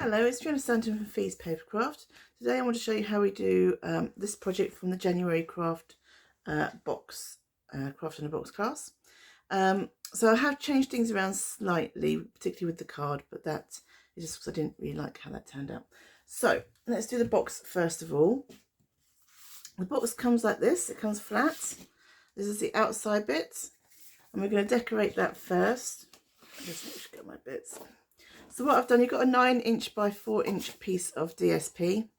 Hello, it's Fiona Stanton from Fee's Papercraft. Today I want to show you how we do this project from the January craft box, craft in a box class. So I have changed things around slightly, particularly with the card, but that is just because I didn't really like how that turned out. So let's do the box first of all. The box comes like this, it comes flat. This is the outside bit, and we're going to decorate that first. Just make sure I get my bits. So what I've done, you've got a 9" by 4" piece of DSP.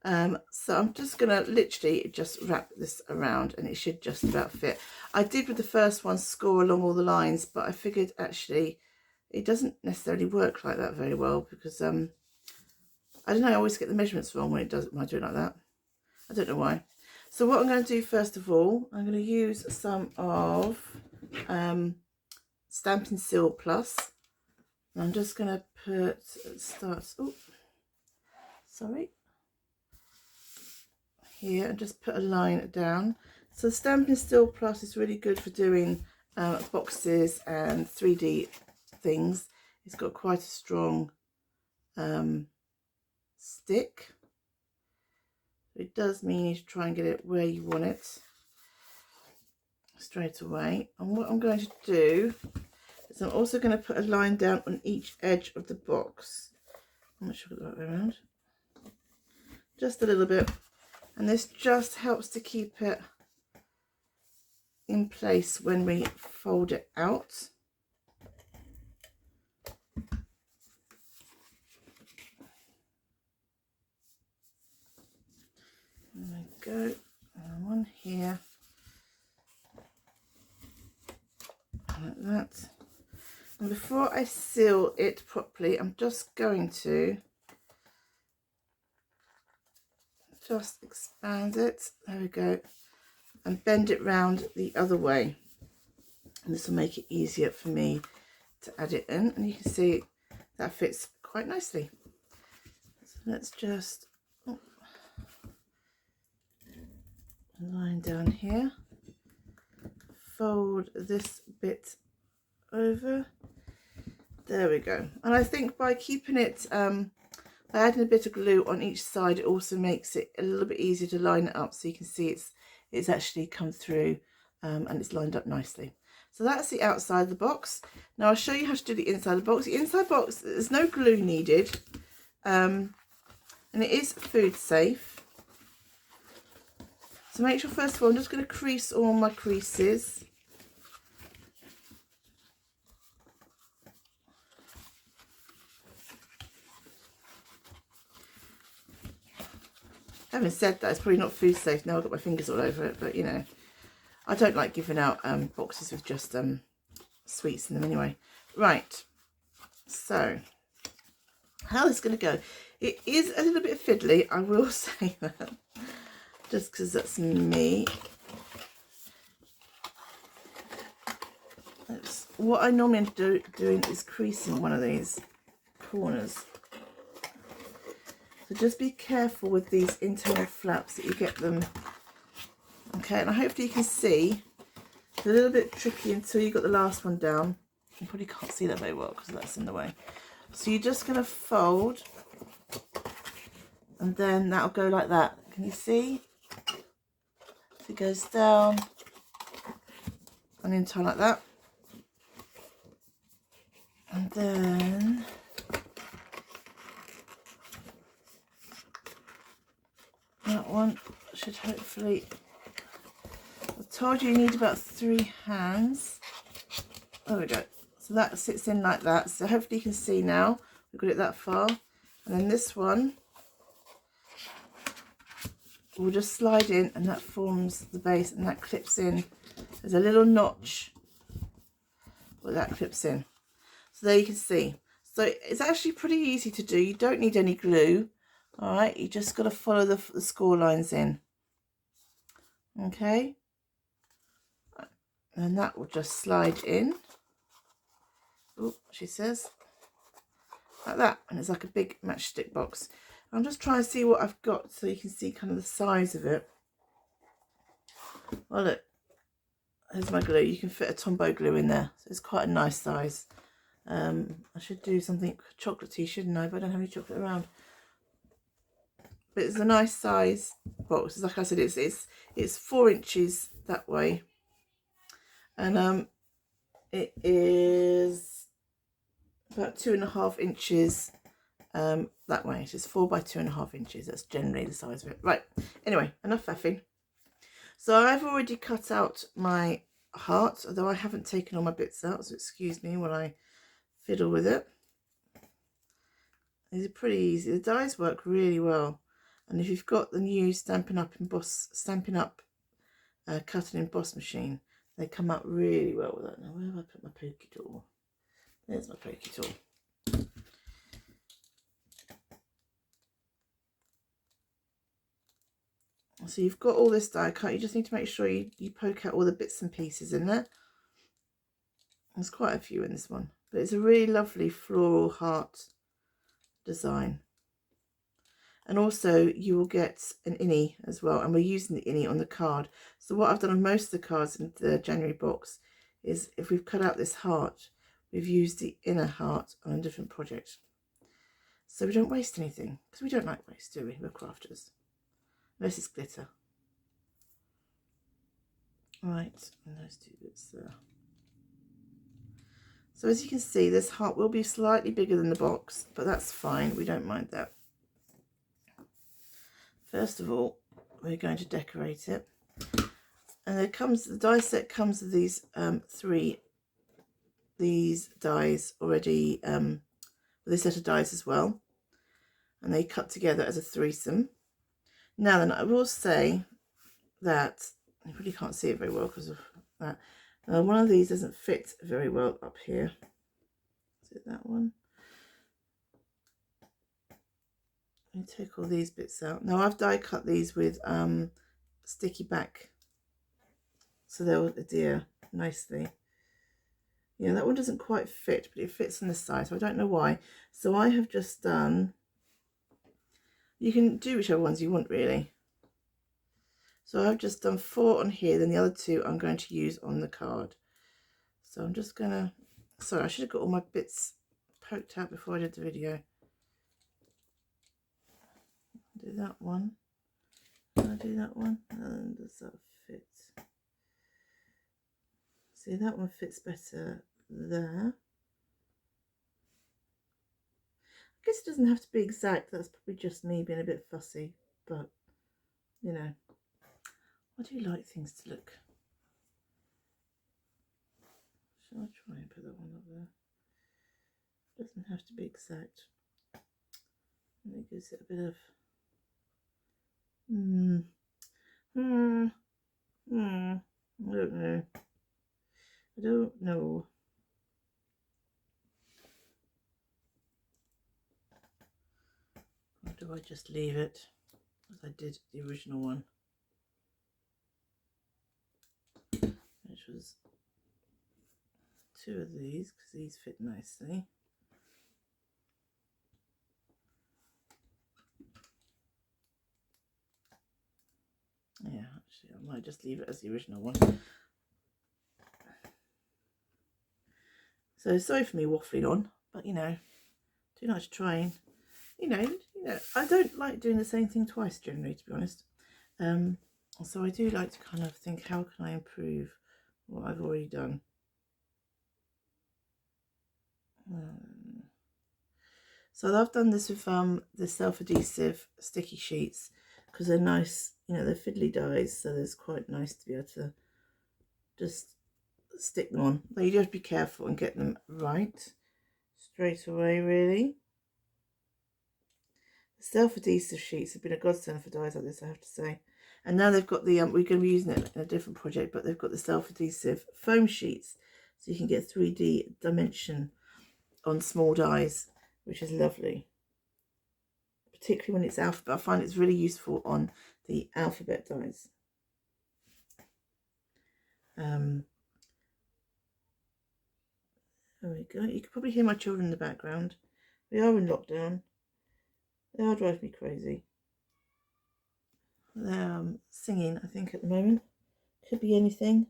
So I'm just going to literally just wrap this around and it should just about fit. I did with the first one score along all the lines, but I figured actually it doesn't necessarily work like that very well because I don't know, I always get the measurements wrong when I do it like that. I don't know why. So what I'm going to do first of all, I'm going to use some of Stampin' Seal Plus. And I'm just going to here and just put a line down. So Stampin' Steel Plus is really good for doing boxes and 3D things. It's got quite a strong stick. It does mean you need to try and get it where you want it straight away. And what I'm going to do is I'm also going to put a line down on each edge of the box. I'm not sure the right way around. Just a little bit. And this just helps to keep it in place when we fold it out. There we go. And one here. Like that. And before I seal it properly, I'm just going to just expand it, there we go, and bend it round the other way, and this will make it easier for me to add it in, and you can see that fits quite nicely. So let's just line down here, fold this bit over, there we go. And I think by keeping it by adding a bit of glue on each side, it also makes it a little bit easier to line it up, so you can see it's actually come through and it's lined up nicely. So that's the outside of the box. Now I'll show you how to do the inside of the box. The inside box, there's no glue needed, and it is food safe. So make sure first of all, I'm just going to crease all my creases. Having said that, it's probably not food safe now. I've got my fingers all over it, but you know, I don't like giving out boxes with just sweets in them anyway. Right, so how this is going to go, it is a little bit fiddly, I will say that, just because that's me. What I normally end up doing is creasing one of these corners. So just be careful with these internal flaps that you get them. Okay, and hopefully you can see. It's a little bit tricky until you got the last one down. You probably can't see that very well because that's in the way. So you're just going to fold, and then that'll go like that. Can you see? So it goes down and into like that. And then that one should hopefully, I told you need about 3 hands. There we go. So that sits in like that. So hopefully you can see now. We've got it that far. And then this one will just slide in, and that forms the base, and that clips in. There's a little notch where that clips in. So there you can see. So it's actually pretty easy to do. You don't need any glue. All right, you just got to follow the score lines in. Okay, and that will just slide in. Oh, she says, like that, and it's like a big matchstick box. I'm just trying to see what I've got so you can see kind of the size of it. Well, look, there's my glue. You can fit a Tombow glue in there, so it's quite a nice size. I should do something chocolatey, shouldn't I? But I don't have any chocolate around. But it's a nice size box. Like I said, it's 4 inches that way, and it is about 2.5 inches that way. It's 4 by 2.5 inches. That's generally the size of it. Right. Anyway, enough faffing. So I've already cut out my heart, although I haven't taken all my bits out. So excuse me while I fiddle with it. These are pretty easy. The dies work really well, and if you've got the new Stampin Up cut and emboss machine, they come out really well with that. Now where have I put my pokey tool? There's my pokey tool. So you've got all this die cut. You just need to make sure you poke out all the bits and pieces in there. There's quite a few in this one, but it's a really lovely floral heart design. And also you will get an innie as well, and we're using the innie on the card. So what I've done on most of the cards in the January box is, if we've cut out this heart, we've used the inner heart on a different project, so we don't waste anything, because we don't like waste, do we? We're crafters, unless it's glitter. Right, and those 2 bits there. So as you can see, this heart will be slightly bigger than the box, but that's fine, we don't mind that. First of all, we're going to decorate it, and the die set comes with these these dies already, with a set of dies as well, and they cut together as a threesome. Now then, I will say that I really can't see it very well because of that. One of these doesn't fit very well up here. Is it that one? Let me take all these bits out. Now I've die cut these with sticky back, so they'll adhere nicely. Yeah, that one doesn't quite fit, but it fits on the side, so I don't know why. So I have just done, you can do whichever ones you want really. So I've just done 4 on here, then the other 2 I'm going to use on the card. So I'm just gonna, sorry, I should have got all my bits poked out before I did the video. Do that one. Can I do that one? And does that fit? See, that one fits better there. I guess it doesn't have to be exact. That's probably just me being a bit fussy, but you know, I do like things to look. Shall I try and put that one up there? It doesn't have to be exact. And it gives it a bit of I don't know. I don't know. Or do I just leave it as I did the original one, which was 2 of these, because these fit nicely. Yeah, actually I might just leave it as the original one. So sorry for me waffling on, but you know, too much trying. You know, I don't like doing the same thing twice generally, to be honest. So I do like to kind of think, how can I improve what I've already done? So I've done this with the self-adhesive sticky sheets, because they're nice, you know, they're fiddly dies, so it's quite nice to be able to just stick them on. But you do have to be careful and get them right straight away, really. The self-adhesive sheets have been a godsend for dies like this, I have to say. And now they've got the, we're going to be using it in a different project, but they've got the self-adhesive foam sheets, so you can get 3D dimension on small dies, which is lovely. Particularly when it's alphabet. I find it's really useful on the alphabet dies. There we go. You can probably hear my children in the background. We are in lockdown. They are driving me crazy. They're singing, I think, at the moment. Could be anything.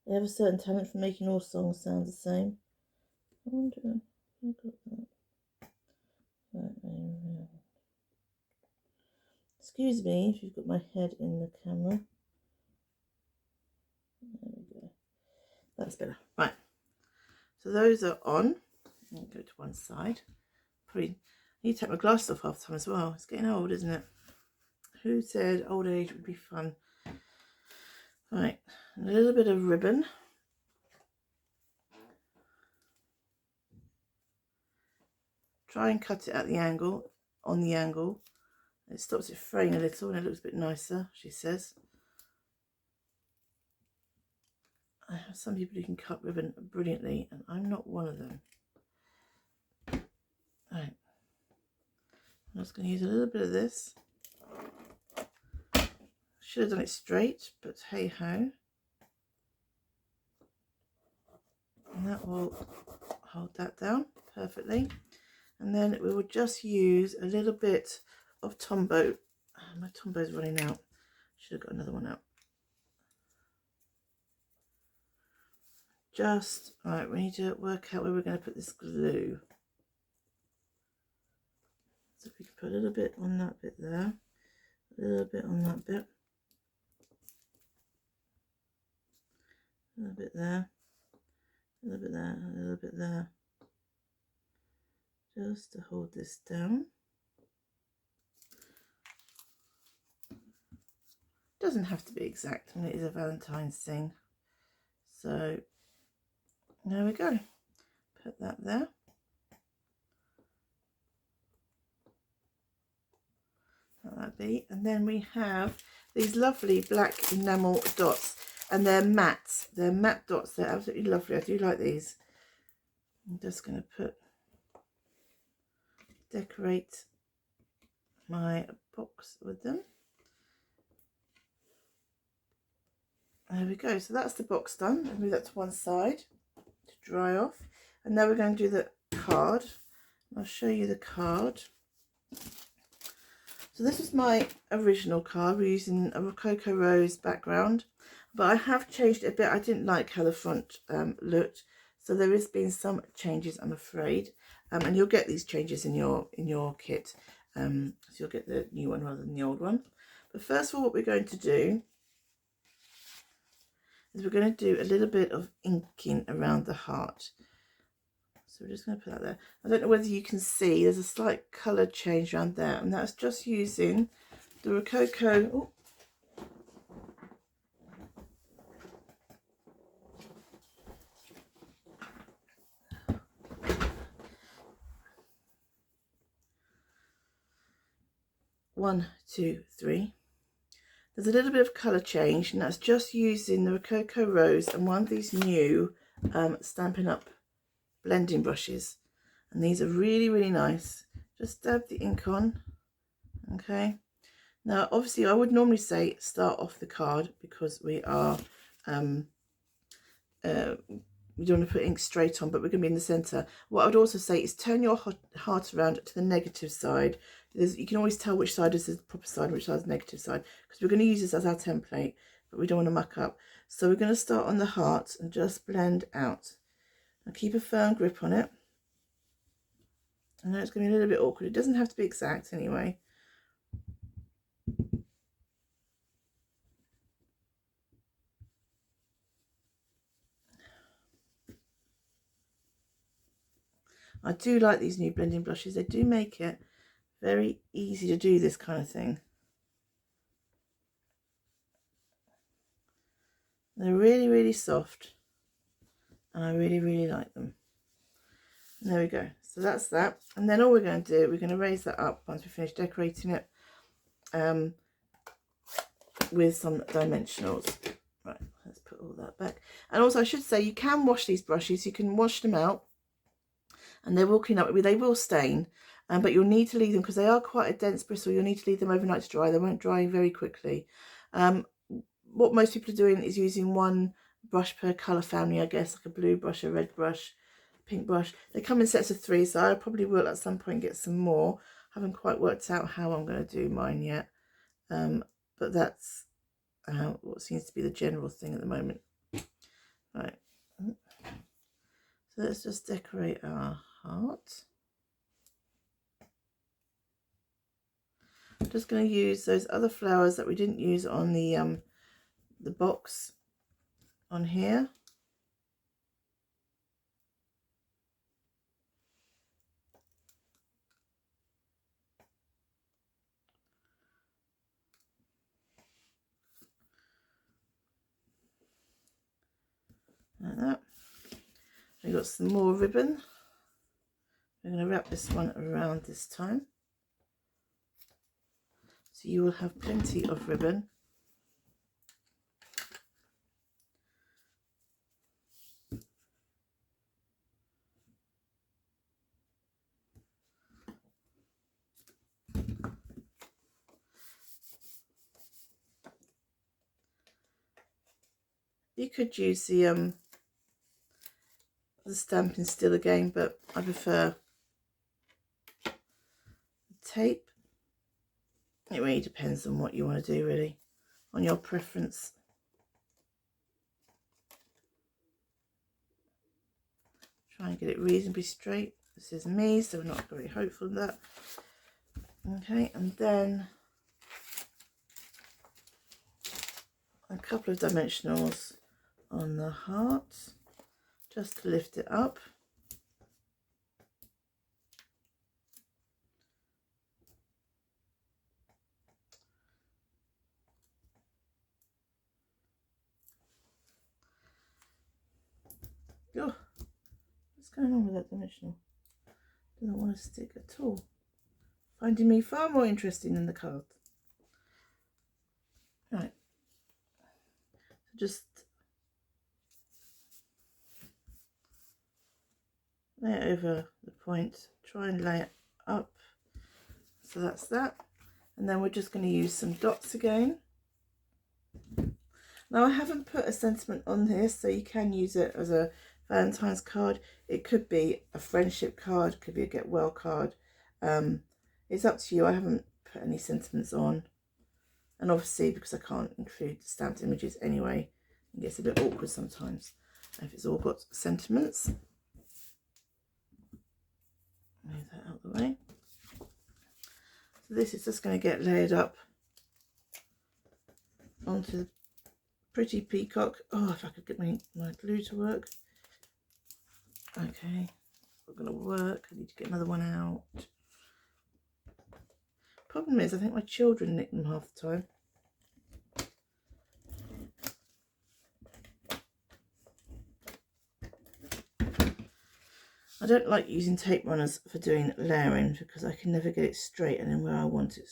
They have a certain talent for making all songs sound the same. I wonder if I got that. Right. Excuse me if you've got my head in the camera. There we go. That's better. Right. So those are on. I'll go to one side. Probably need to take my glasses off half the time as well. It's getting old, isn't it? Who said old age would be fun? Right, a little bit of ribbon. Try and cut it at the angle, on the angle. It stops it fraying a little and it looks a bit nicer, she says. I have some people who can cut ribbon brilliantly, and I'm not one of them. Right, I'm just going to use a little bit of this. Should have done it straight, but hey ho. And that will hold that down perfectly. And then we will just use a little bit of Tombow. My Tombow's running out. Should have got another one out. Just, right, we need to work out where we're going to put this glue. So if we can put a little bit on that bit there, a little bit on that bit, a little bit there, a little bit there, a little bit there, just to hold this down. Doesn't have to be exact, and it is a Valentine's thing. So there we go. Put that there. Let that be. And then we have these lovely black enamel dots, and they're matte. They're matte dots. They're absolutely lovely. I do like these. I'm just going to decorate my box with them. There we go. So that's the box done. I'll move that to one side to dry off. And now we're going to do the card. I'll show you the card. So this is my original card. We're using a Rococo Rose background, but I have changed it a bit. I didn't like how the front looked, so there has been some changes, I'm afraid. And you'll get these changes in your kit. So you'll get the new one rather than the old one. But first of all, what we're going to do is we're going to do a little bit of inking around the heart. So we're just going to put that there. I don't know whether you can see, there's a slight colour change around there, and that's just using the Rococo. One, two, three. There's a little bit of colour change, and that's just using the Rococo Rose and one of these new Stampin' Up blending brushes. And these are really, really nice. Just dab the ink on. Okay. Now, obviously, I would normally say start off the card because we are, we don't want to put ink straight on, but we're going to be in the centre. What I would also say is turn your heart around to the negative side. You can always tell which side is the proper side and which side is the negative side, because we're going to use this as our template, but we don't want to muck up. So we're going to start on the heart and just blend out. And keep a firm grip on it. I know it's going to be a little bit awkward. It doesn't have to be exact anyway. I do like these new blending brushes. They do make it very easy to do this kind of thing. They're really, really soft, and I really, really like them. And there we go. So that's that. And then all we're going to do, we're going to raise that up once we finish decorating it with some dimensionals. Right, let's put all that back. And also I should say, you can wash these brushes. You can wash them out and they will clean up. They will stain, but you'll need to leave them, because they are quite a dense bristle. You'll need to leave them overnight to dry. They won't dry very quickly. What most people are doing is using one brush per colour family, I guess, like a blue brush, a red brush, pink brush. They come in sets of 3, so I probably will at some point get some more. Haven't quite worked out how I'm going to do mine yet, but that's what seems to be the general thing at the moment. Right, so let's just decorate our heart. I'm just going to use those other flowers that we didn't use on the box on here. Like that. We've got some more ribbon. I'm going to wrap this one around this time. So you will have plenty of ribbon. You could use the Stampin' Still again, but I prefer the tape. It really depends on what you want to do, really, on your preference. Try and get it reasonably straight. This is me, so we're not very hopeful of that. Okay, and then a couple of dimensionals on the heart, just to lift it up. Oh, what's going on with that dimensional? Doesn't want to stick at all. Finding me far more interesting than the card. Right, so just lay it over the point, try and lay it up. So that's that. And then we're just going to use some dots again. Now I haven't put a sentiment on here, so you can use it as a Valentine's card. It could be a friendship card, could be a get well card. It's up to you. I haven't put any sentiments on. And obviously, because I can't include stamped images anyway, it gets a bit awkward sometimes if it's all got sentiments. Move that out of the way. So this is just going to get layered up onto the pretty peacock. Oh, if I could get my glue to work. Okay, it's not going to work. I need to get another one out. Problem is, I think my children nick them half the time. I don't like using tape runners for doing layering because I can never get it straight, and then where I want it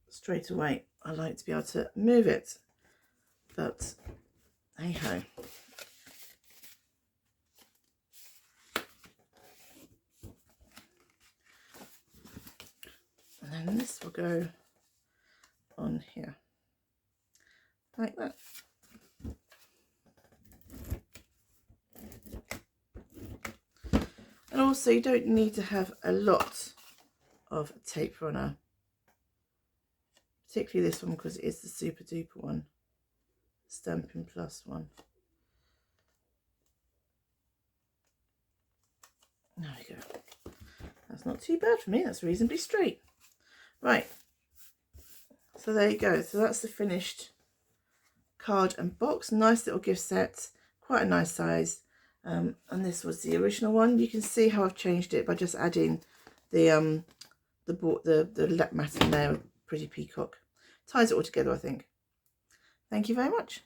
straight away, I like to be able to move it. But hey ho. And then this will go on here like that. And also, you don't need to have a lot of tape runner, particularly this one because it is the super duper one, Stampin' Plus one. There we go. That's not too bad for me. That's reasonably straight. Right. So there you go. So that's the finished card and box. Nice little gift set. Quite a nice size. And this was the original one. You can see how I've changed it by just adding the lap mat in there, pretty peacock. Ties it all together, I think. Thank you very much.